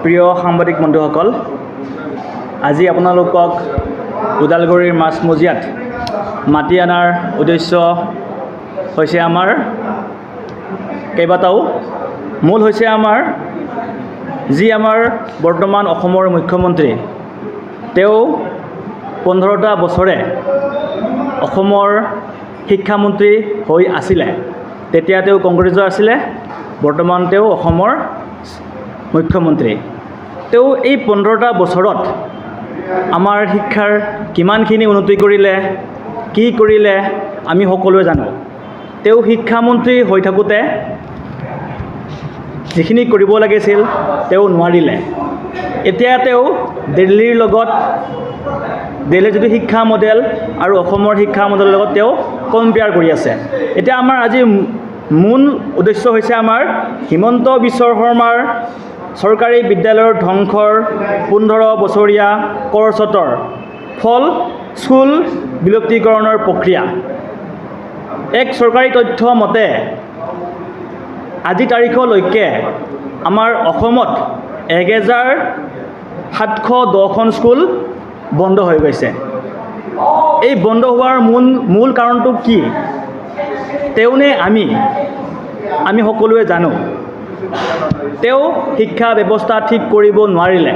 প্ৰিয় সাংবাদিক বন্ধুসকল, আজি আপোনালোকক ওদালগুৰিৰ মাছমজিয়াত মাতি অনাৰ উদ্দেশ্য হৈছে আমাৰ কেইবাটাও। মূল হৈছে আমাৰ বৰ্তমান অসমৰ মুখ্যমন্ত্ৰী, তেওঁ 15টা বছৰে অসমৰ শিক্ষামন্ত্ৰী হৈ আছিলে। তেতিয়া তেওঁ কংগ্ৰেছৰ আছিলে, বৰ্তমান তেওঁ অসমৰ মুখ্যমন্ত্ৰী। তেওঁ এই 15টা বছৰত আমাৰ শিক্ষাৰ কিমানখিনি উন্নতি কৰিলে, কি কৰিলে আমি সকলোৱে জানো। তেওঁ শিক্ষামন্ত্ৰী হৈ থাকোঁতে যিখিনি কৰিব লাগিছিল তেওঁ নোৱাৰিলে। এতিয়া তেওঁ দিল্লীৰ যিটো শিক্ষা মডেল আৰু অসমৰ শিক্ষা মডেলৰ লগত তেওঁ কম্পেয়াৰ কৰি আছে। এতিয়া আমাৰ আজি মূল উদ্দেশ্য হৈছে আমাৰ হিমন্ত বিশ্ব শৰ্মাৰ চৰকাৰী বিদ্যালয়ৰ ধ্বংসৰ 15 বছৰীয়া কৰ্ছতৰ ফল স্কুল বিলুপ্তিকৰণৰ প্ৰক্ৰিয়া। এক চৰকাৰী তথ্য মতে আজি তাৰিখলৈকে আমাৰ অসমত 1710খন স্কুল বন্ধ হৈ গৈছে। এই বন্ধ হোৱাৰ মূল কাৰণটো কি? তেওঁনে আমি সকলোৱে জানো। তেওঁ শিক্ষা ব্যৱস্থা ঠিক কৰিব নোৱাৰিলে।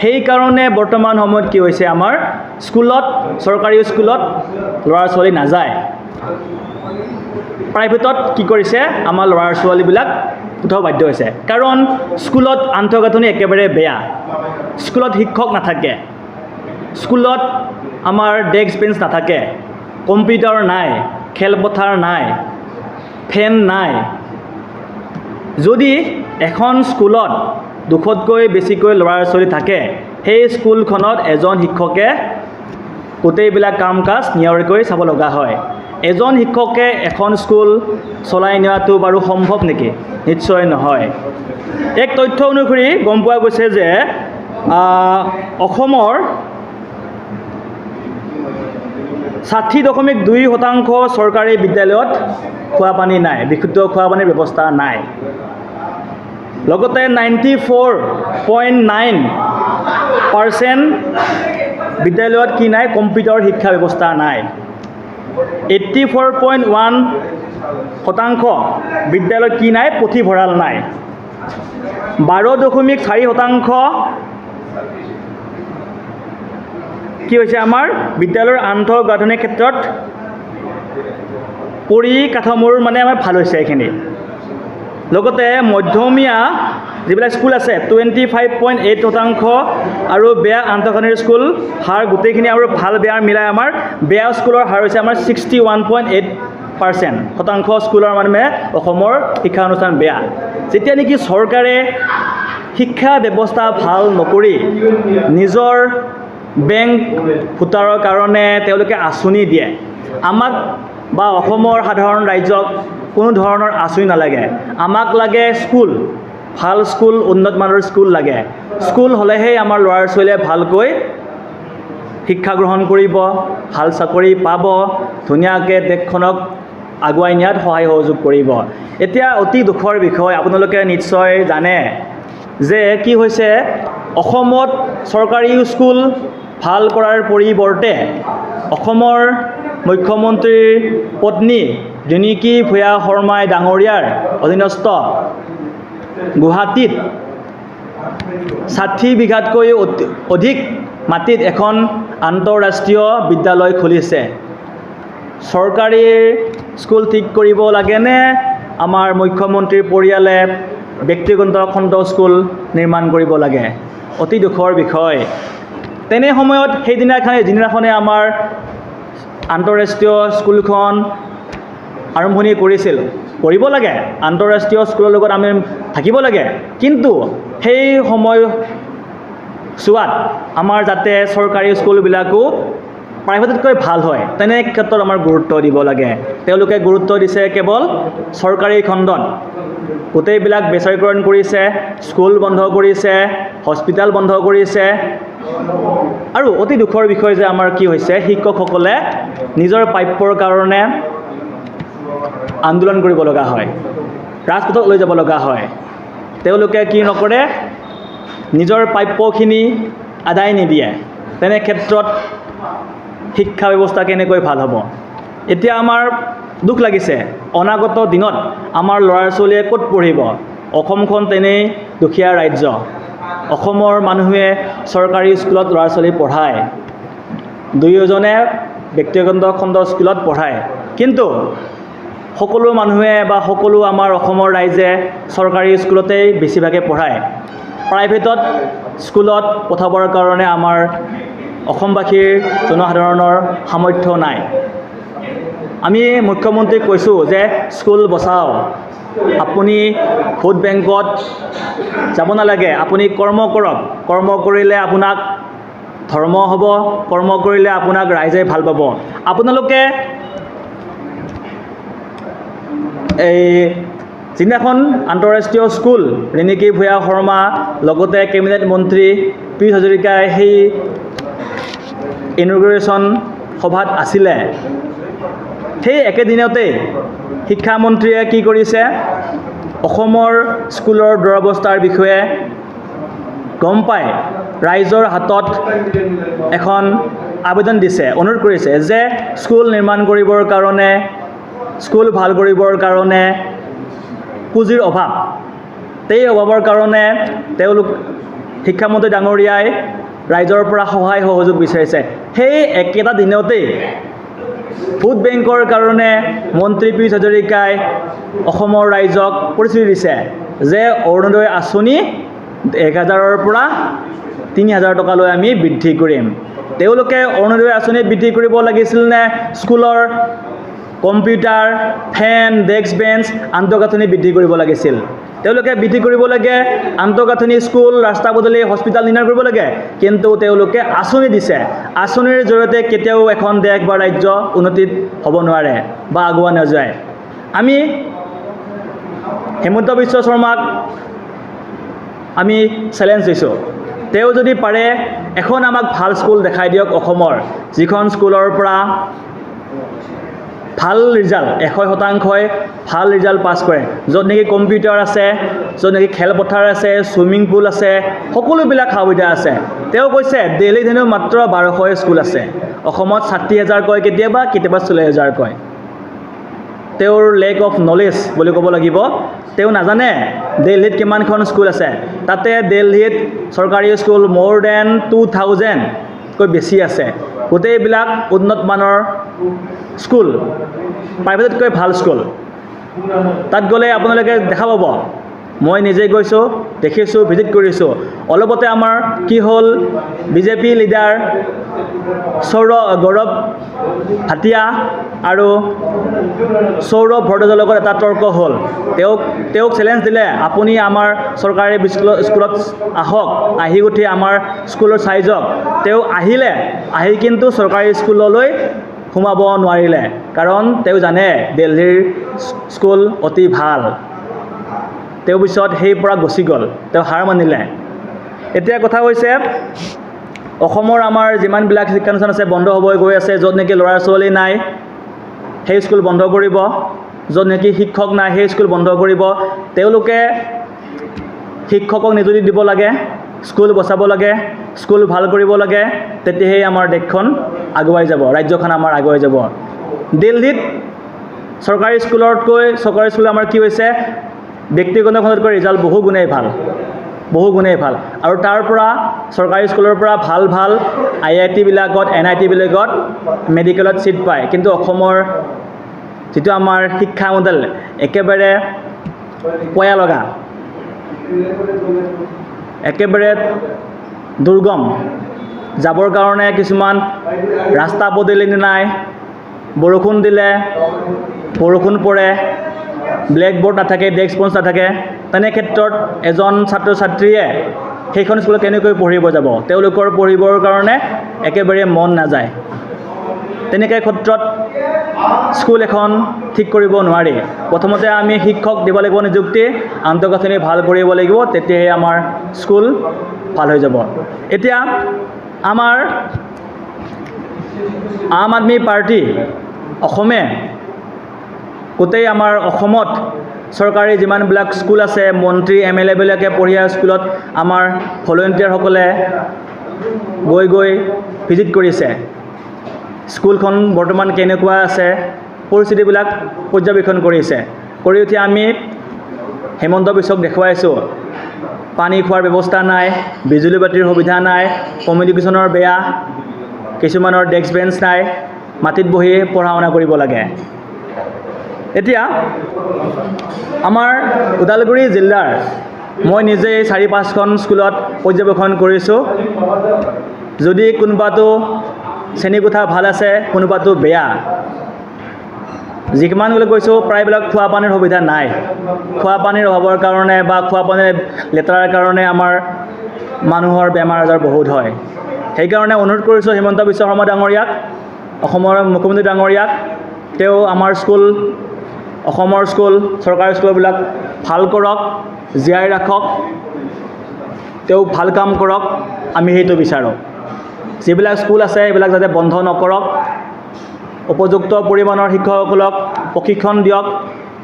সেইকাৰণে বৰ্তমান সময়ত কি হৈছে, আমাৰ চৰকাৰী স্কুলত ল'ৰা ছোৱালী নাযায়। প্ৰাইভেটত কি কৰিছে, আমাৰ ল'ৰা ছোৱালীবিলাক উঠাব বাধ্য হৈছে। কাৰণ স্কুলত আন্তঃগাঁথনি একেবাৰে বেয়া। স্কুলত শিক্ষক নাথাকে, স্কুলত আমাৰ ডেস্ক বেঞ্চ নাথাকে, কম্পিউটাৰ নাই, খেলপথাৰ নাই, ফেন নাই। যদি এখন স্কুলত 200তকৈ বেছিকৈ ল'ৰা ছোৱালী থাকে, সেই স্কুলখনত এজন শিক্ষকে গোটেইবিলাক কাম কাজ নিয়াৰিকৈ চাব লগা হয়। এজন শিক্ষকে এখন স্কুল চলাই নিয়াটো বাৰু সম্ভৱ নেকি? নিশ্চয় নহয়। এক তথ্য অনুসৰি গম পোৱা গৈছে যে অসমৰ 60.2% চৰকাৰী বিদ্যালয়ত খোৱা পানী নাই, বিশুদ্ধ খোৱা পানীৰ ব্যৱস্থা নাই। লগতে 94.9% বিদ্যালয়ত কি নাই, কম্পিউটাৰ শিক্ষা ব্যৱস্থা নাই। 84.1% বিদ্যালয়ত কি নাই, পুথিভঁৰাল নাই। 12.4% কি হৈছে, আমাৰ বিদ্যালয়ৰ আন্তঃগাঁথনিৰ ক্ষেত্ৰত পৰিকাঠামোৰ আমাৰ ভাল হৈছে এইখিনি। লগতে মধ্যমীয়া যিবিলাক স্কুল আছে 25.8% আৰু বেয়া আন্তঃগাঁথনিৰ স্কুল হাৰ গোটেইখিনি আৰু ভাল বেয়া মিলাই আমাৰ বেয়া স্কুলৰ হাৰ হৈছে আমাৰ 61.8% স্কুলৰ অসমৰ শিক্ষা অনুষ্ঠান বেয়া। যেতিয়া নেকি চৰকাৰে শিক্ষা ব্যৱস্থা ভাল নকৰি নিজৰ বেংক ভোটাৰৰ কাৰণে তেওঁলোকে আঁচনি দিয়ে, আমাক বা অসমৰ সাধাৰণ ৰাইজক কোনো ধৰণৰ আঁচনি নালাগে। আমাক লাগে স্কুল, ভাল স্কুল, উন্নত মানৰ স্কুল লাগে। স্কুল হ'লেহে আমাৰ ল'ৰা ছোৱালীয়ে ভালকৈ শিক্ষা গ্ৰহণ কৰিব, ভাল চাকৰি পাব, ধুনীয়াকৈ দেশখনক আগুৱাই নিয়াত সহায় সহযোগ কৰিব। এতিয়া অতি দুখৰ বিষয়, আপোনালোকে নিশ্চয় জানে যে কি হৈছে, অসমত চৰকাৰী স্কুল ভাল কৰাৰ পৰিৱৰ্তে অসমৰ মুখ্যমন্ত্ৰীৰ পত্নী ৰিণিকী ভূঞা শৰ্মা ডাঙৰীয়াৰ অধীনস্থ গুৱাহাটীত 60 বিঘাতকৈ অধিক মাটিত এখন আন্তঃৰাষ্ট্ৰীয় বিদ্যালয় খুলিছে। চৰকাৰী স্কুল ঠিক কৰিব লাগেনে আমাৰ মুখ্যমন্ত্ৰীৰ পৰিয়ালে ব্যক্তিগত খণ্ড স্কুল নিৰ্মাণ কৰিব লাগে? অতি দুখৰ বিষয়। তেনে সময়ত যিদিনাখনে আমাৰ আন্তঃৰাষ্ট্ৰীয় স্কুলখন আৰম্ভণি কৰিব লাগে, আন্তঃৰাষ্ট্ৰীয় স্কুলৰ লগত আমি থাকিব লাগে, কিন্তু সেই সময়ছোৱাত আমাৰ যাতে চৰকাৰী স্কুলবিলাকো প্ৰাইভেটতকৈ ভাল হয়, তেনে ক্ষেত্ৰত আমাৰ গুৰুত্ব দিব লাগে। তেওঁলোকে গুৰুত্ব দিছে কেৱল চৰকাৰী খণ্ডত, গোটেইবিলাক বেচৰকাৰীকৰণ কৰিছে, স্কুল বন্ধ কৰিছে, হস্পিটেল বন্ধ কৰিছে। আৰু অতি দুখৰ বিষয় যে আমাৰ কি হৈছে, শিক্ষকসকলে নিজৰ প্ৰাপ্যৰ কাৰণে আন্দোলন কৰিব লগা হয়, ৰাজপথত লৈ যাব লগা হয়। তেওঁলোকে কি নকৰে, নিজৰ প্ৰাপ্যখিনি আদায় নিদিয়ে, তেনে ক্ষেত্ৰত শিক্ষা ব্যৱস্থা কেনেকৈ ভাল হ'ব? এতিয়া আমাৰ দুখ লাগিছে, অনাগত দিনত আমাৰ ল'ৰা ছোৱালীয়ে ক'ত পঢ়িব? অসমখন তেনেই দুখীয়া ৰাজ্য। অসমৰ মানুহে চৰকাৰী স্কুলত ল'ৰা ছোৱালী পঢ়ায়, দুই এজনে ব্যক্তিগত খণ্ডৰ স্কুলত পঢ়ায়, কিন্তু সকলো মানুহে বা সকলো আমাৰ অসমৰ ৰাইজে চৰকাৰী স্কুলতেই বেছিভাগে পঢ়ায়। প্ৰাইভেটত স্কুলত পঠাবৰ কাৰণে আমাৰ অসমবাসীৰ জনসাধাৰণৰ সামৰ্থ্য নাই। আমি মুখ্যমন্ত্ৰীক কৈছোঁ যে স্কুল বচাওক, আপুনি ভোট বেংকত যাব নালাগে, আপুনি কৰ্ম কৰক, কৰ্ম কৰিলে আপোনাক ধৰ্ম হ'ব, কৰ্ম কৰিলে আপোনাক ৰাইজে ভাল পাব। আপোনালোকে এই যিদিনাখন আন্তঃৰাষ্ট্ৰীয় স্কুল ৰিণিকী ভূঞা শৰ্মা লগতে কেবিনেট মন্ত্ৰী পীযুষ হাজৰিকাই সেই ইনগ্ৰেশ্যন সভাত আছিলে, সেই একেদিনতেই শিক্ষামন্ত্ৰীয়ে কি কৰিছে, অসমৰ স্কুলৰ দুৰৱস্থাৰ বিষয়ে গম পাই ৰাইজৰ হাতত এখন আবেদন দিছে, অনুৰোধ কৰিছে যে স্কুল নিৰ্মাণ কৰিবৰ কাৰণে, স্কুল ভাল কৰিবৰ কাৰণে পুঁজিৰ অভাৱ, সেই অভাৱৰ কাৰণে তেওঁলোক শিক্ষামন্ত্ৰী ডাঙৰীয়াই ৰাইজৰ পৰা সহায় সহযোগ বিচাৰিছে। সেই একেটা দিনতেই ভোট বেংকৰ কাৰণে মন্ত্ৰী পীযুষ হাজৰিকাই অসমৰ ৰাইজক প্ৰতিশ্ৰুতি দিছে যে অৰুণোদয় আঁচনি 1000ৰ পৰা 3000 টকালৈ আমি বৃদ্ধি কৰিম। তেওঁলোকে অৰুণোদয় আঁচনি বৃদ্ধি কৰিব লাগিছিল নে স্কুলৰ কম্পিউটাৰ, ফেন, ডেস্ক বেঞ্চ, আন্তঃগাঁথনি বৃদ্ধি কৰিব লাগিছিল? তেওঁলোকে বৃদ্ধি কৰিব লাগে আন্তঃগাঁথনি, স্কুল, ৰাস্তা পদূলি, হস্পিটেল নিৰ্মাণ কৰিব লাগে, কিন্তু তেওঁলোকে আঁচনি দিছে। আঁচনিৰ জৰিয়তে কেতিয়াও এখন দেশ বা ৰাজ্য উন্নতিত হ'ব নোৱাৰে বা আগুৱাই নাযায়। আমি হিমন্ত বিশ্ব শৰ্মাক আমি চেলেঞ্জ দিছোঁ, তেওঁ যদি পাৰে এখন আমাক ভাল স্কুল দেখাই দিয়ক অসমৰ, যিখন স্কুলৰ পৰা ভাল ৰিজাল্ট 100%ই ভাল ৰিজাল্ট পাছ কৰে, য'ত নেকি কম্পিউটাৰ আছে, য'ত নেকি খেলপথাৰ আছে, ছুইমিং পুল আছে, সকলোবিলাক সুবিধা আছে। তেওঁ কৈছে দিল্লীত হেনো মাত্ৰ 1200 স্কুল আছে, অসমত 60,000 কয়, কেতিয়াবা 40,000 কয়। তেওঁৰ লেক অফ নলেজ বুলি ক'ব লাগিব, তেওঁ নাজানে দিল্লীত কিমানখন স্কুল আছে। তাতে দিল্লীত চৰকাৰী স্কুল মোৰ দেন 2000কৈ বেছি আছে। গোটেইবিলাক উন্নত মানৰ স্কুল, প্ৰাইভেটতকৈ ভাল স্কুল। তাত গ'লে আপোনালোকে দেখা পাব, মই নিজে গৈছোঁ, দেখিছোঁ, ভিজিট কৰিছোঁ। অলপতে আমাৰ কি হ'ল, বিজেপি লিডাৰ গৌৰৱ ভাটিয়া আৰু সৌৰভ ভৰদ্বাজৰ লগত এটা তৰ্ক হ'ল। তেওঁক চেলেঞ্জ দিলে, আপুনি আমাৰ চৰকাৰী স্কুলত আহক, আহি উঠি আমাৰ স্কুলৰ চাই যাওক। তেওঁ আহিলে, আহি কিন্তু চৰকাৰী স্কুললৈ সোমাব নোৱাৰিলে, কাৰণ তেওঁ জানে দিল্লীৰ স্কুল অতি ভাল। তেওঁ পিছত সেই পৰা গুচি গ'ল, তেওঁ হাৰ মানিলে। এতিয়া কথা হৈছে, অসমৰ আমাৰ যিমানবিলাক শিক্ষানুষ্ঠান আছে বন্ধ হ'ব গৈ আছে। য'ত নেকি ল'ৰা ছোৱালী নাই সেই স্কুল বন্ধ কৰিব, য'ত নেকি শিক্ষক নাই সেই স্কুল বন্ধ কৰিব। তেওঁলোকে শিক্ষকক নিযুক্তি দিব লাগে, স্কুল বচাব লাগে, স্কুল ভাল কৰিব লাগে, তেতিয়াহে আমাৰ দেশখন আগুৱাই যাব, ৰাজ্যখন আমাৰ আগুৱাই যাব। দিল্লীত চৰকাৰী স্কুলতকৈ চৰকাৰী স্কুল আমাৰ কি হৈছে, ব্যক্তিগত খণ্ডতকৈ ৰিজাল্ট বহু গুণেই ভাল। আৰু তাৰ পৰা চৰকাৰী স্কুলৰ পৰা ভাল IIT বিলাকত, NIT বিলাকত মেডিকেলত ছিট পায়। কিন্তু অসমৰ যিটো আমাৰ শিক্ষা মডেল একেবাৰে পয়া লগা, একেবাৰে দুৰ্গম। যাবৰ কাৰণে কিছুমান ৰাস্তা পদূলি নাই, বৰষুণ দিলে বৰষুণ পৰে, ব্লেকবোৰ্ড নাথাকে, ডেস্ক বেঞ্চ নাথাকে। তেনে ক্ষেত্ৰত এজন ছাত্ৰ ছাত্ৰীয়ে সেইখন স্কুলত কেনেকৈ পঢ়িব যাব? তেওঁলোকৰ পঢ়িবৰ কাৰণে একেবাৰে মন নাযায়। তেনেকৈ ক্ষেত্ৰত স্কুল এখন ঠিক কৰিব নোৱাৰি। প্ৰথমতে আমি শিক্ষক দিব লাগিব নিযুক্তি, আন্তঃগাঁথনি ভাল কৰিব লাগিব, তেতিয়াহে আমাৰ স্কুল ভাল হৈ যাব। এতিয়া আমাৰ আম আদমি পাৰ্টি অসমে গোটেই আমাৰ অসমত চৰকাৰী যিমানবিলাক স্কুল আছে মন্ত্ৰী MLA বিলাকে পঢ়িয়া স্কুলত আমাৰ ভলণ্টিয়াৰসকলে গৈ ভিজিট কৰিছে স্কুলখন বৰ্তমান কেনেকুৱা আছে পৰিস্থিতিবিলাক পৰ্যবেক্ষণ কৰিছে কৰি উঠি আমি হেমন্ত বিশ্বক দেখুৱাইছোঁ পানী খোৱাৰ ব্যৱস্থা নাই বিজুলী বাতিৰ সুবিধা নাই কমিউনিকেশ্যনৰ বেয়া কিছুমানৰ ডেস্ক বেঞ্চ নাই মাটিত বহি পঢ়া শুনা কৰিব লাগে এতিয়া আমাৰ ওদালগুৰি জিলাৰ মই নিজে 4-5খন স্কুলত পৰ্যবেক্ষণ কৰিছোঁ যদি কোনোবাটো শ্ৰেণীকোঠা ভাল আছে কোনোবাটো বেয়া যিমানবিলাক কৈছোঁ প্ৰায়বিলাক খোৱা পানীৰ সুবিধা নাই খোৱা পানীৰ অভাৱৰ কাৰণে বা খোৱা পানীৰ লেতেৰাৰ কাৰণে আমাৰ মানুহৰ বেমাৰ আজাৰ বহুত হয় সেইকাৰণে অনুৰোধ কৰিছোঁ হিমন্ত বিশ্ব শৰ্মা ডাঙৰীয়াক অসমৰ মুখ্যমন্ত্ৰী ডাঙৰীয়াক তেওঁ আমাৰ স্কুল অসমৰ স্কুল চৰকাৰী স্কুলবিলাক ভাল কৰক জীয়াই ৰাখক তেওঁ ভাল কাম কৰক আমি সেইটো বিচাৰোঁ যিবিলাক স্কুল আছে এইবিলাক যাতে বন্ধ নকৰক উপযুক্ত পৰিমাণৰ শিক্ষকসকলক প্ৰশিক্ষণ দিয়ক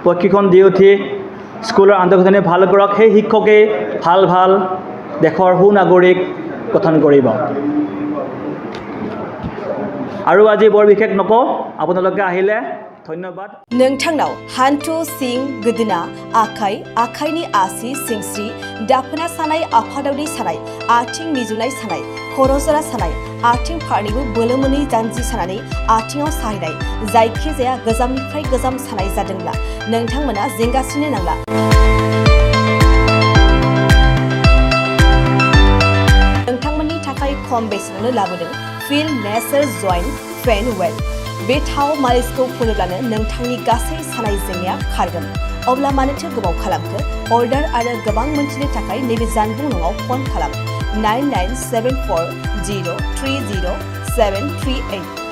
প্ৰশিক্ষণ দি উঠি স্কুলৰ আন্তঃগাঁথনি ভাল কৰক সেই শিক্ষকেই ভাল দেশৰ সুনাগৰিক গঠন কৰিব আৰু আজি বৰ বিশেষ নকওঁ আপোনালোকে আহিলে ধন্যবাদ नोंथांनाव हान्थु सिं गोदोना आखाइनि आसि सिंस्रि दाफोना सानाय आफादावनि सानाय आथिं मिजुनाय सानाय खर' जरा सानाय आथिं फारनैबो बोलो मोनै जानजि सानानै आथिङाव साहैनाय जायखिजाया गोजामनिफ्राय गोजाम सानाय जादोंब्ला नोंथांमोना जिंगासिनो नांला नोंथांमोननि थाखाय खम बेसेनावनो लाबोदों फिल नेचार जइन्ट पेन वेल बे थाव मालिसखौ फुनोब्लानो नोंथांनि गासै सानाय जेंनाया खारगोन अब्ला मानोथो गोबाव खालामखो अर्डार आरो गोबां मोनथिनो थाखाय नैबे जानबुं नङाव फन खालाम 9974030738